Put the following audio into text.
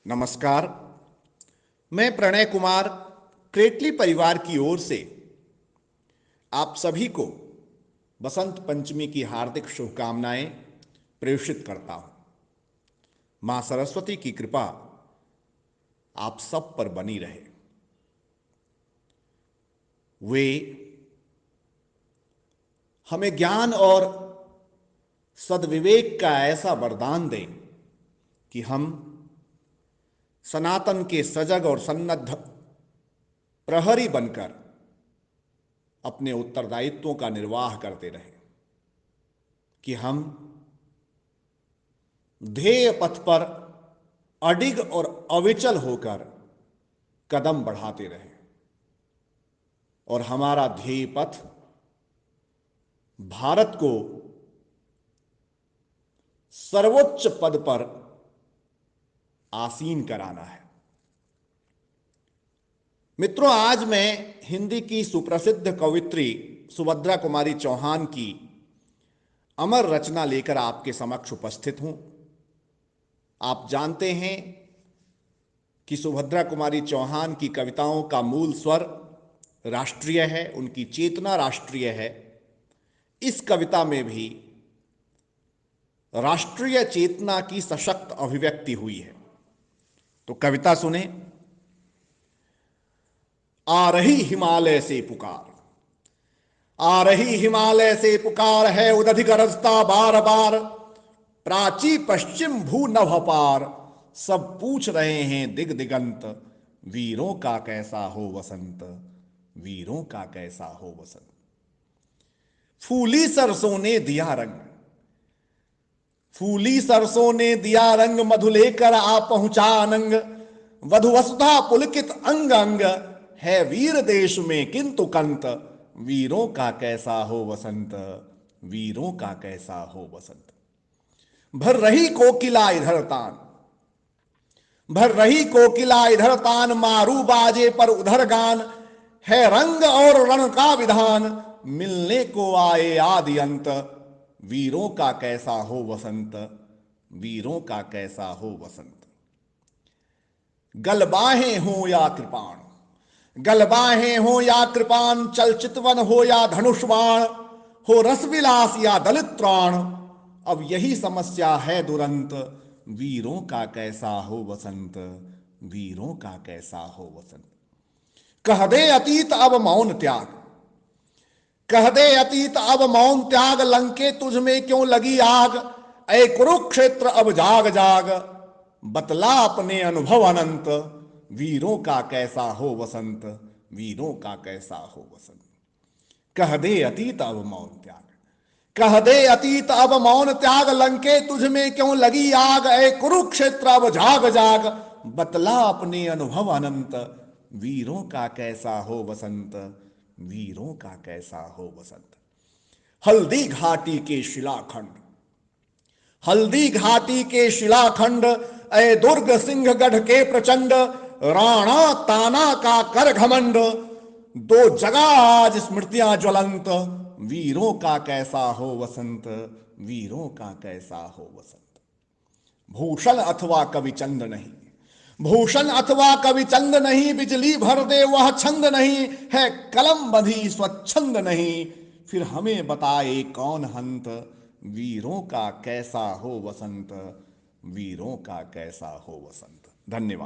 नमस्कार। मैं प्रणय कुमार क्रेटली परिवार की ओर से आप सभी को बसंत पंचमी की हार्दिक शुभकामनाएं प्रेषित करता हूं। मां सरस्वती की कृपा आप सब पर बनी रहे। वे हमें ज्ञान और सद्विवेक का ऐसा वरदान दें कि हम सनातन के सजग और सन्नद्ध प्रहरी बनकर अपने उत्तरदायित्वों का निर्वाह करते रहें, कि हम ध्येय पथ पर अडिग और अविचल होकर कदम बढ़ाते रहें और हमारा ध्येय पथ भारत को सर्वोच्च पद पर आसीन कराना है। मित्रों, आज मैं हिंदी की सुप्रसिद्ध कवित्री सुभद्रा कुमारी चौहान की अमर रचना लेकर आपके समक्ष उपस्थित हूं। आप जानते हैं कि सुभद्रा कुमारी चौहान की कविताओं का मूल स्वर राष्ट्रीय है, उनकी चेतना राष्ट्रीय है। इस कविता में भी राष्ट्रीय चेतना की सशक्त अभिव्यक्ति हुई है। तो कविता सुने। आ रही हिमालय से पुकार, आ रही हिमालय से पुकार है उदधि गरजता बार बार। प्राची पश्चिम भू नभ पार, सब पूछ रहे हैं दिग दिगंत, वीरों का कैसा हो वसंत, वीरों का कैसा हो वसंत। फूली सरसों ने दिया रंग, फूली सरसों ने दिया रंग, मधु लेकर आ पहुंचा अनंग। वधु वसुधा पुलकित अंग अंग, है वीर देश में किंतु कंत, वीरों का कैसा हो वसंत, वीरों का कैसा हो वसंत। भर रही कोकिला इधर तान, भर रही कोकिला इधर तान, मारू बाजे पर उधर गान। है रंग और रण का विधान, मिलने को आए आदि अंत, वीरों का कैसा हो वसंत, वीरों का कैसा हो वसंत। गलबाहें हो या कृपाण, गलबाहें हो या कृपाण, चल चितवन हो या धनुष्वाण, हो रसविलास या दलित त्राण, अब यही समस्या है दुरंत, वीरों का कैसा हो वसंत, वीरों का कैसा हो वसंत। कह दे अतीत अब मौन त्याग, कह दे अतीत अब मौन त्याग, लंके तुझ में क्यों लगी आग। ऐ कुरुक्षेत्र अब जाग जाग, बतला अपने अनुभव अनंत, वीरों का कैसा हो वसंत, वीरों का कैसा हो वसंत। कह दे अतीत अब मौन त्याग, कह दे अतीत अब मौन त्याग, लंके तुझ में क्यों लगी आग। ऐ कुरुक्षेत्र अब जाग जाग, बतला अपने अनुभव अनंत, वीरों का कैसा हो वसंत, वीरों का कैसा हो वसंत। हल्दी घाटी के शिलाखंड, हल्दी घाटी के शिलाखंड, ऐ दुर्ग सिंहगढ़ के प्रचंड, राणा ताना का कर घमंड। दो जगह आज स्मृतियां ज्वलंत, वीरों का कैसा हो वसंत, वीरों का कैसा हो वसंत। भूषण अथवा कवि चंद नहीं, भूषण अथवा कवि चंद नहीं, बिजली भर दे वह छंद नहीं, है कलम बंधी स्वच्छंद नहीं, फिर हमें बताए कौन हंत, वीरों का कैसा हो वसंत, वीरों का कैसा हो वसंत। धन्यवाद।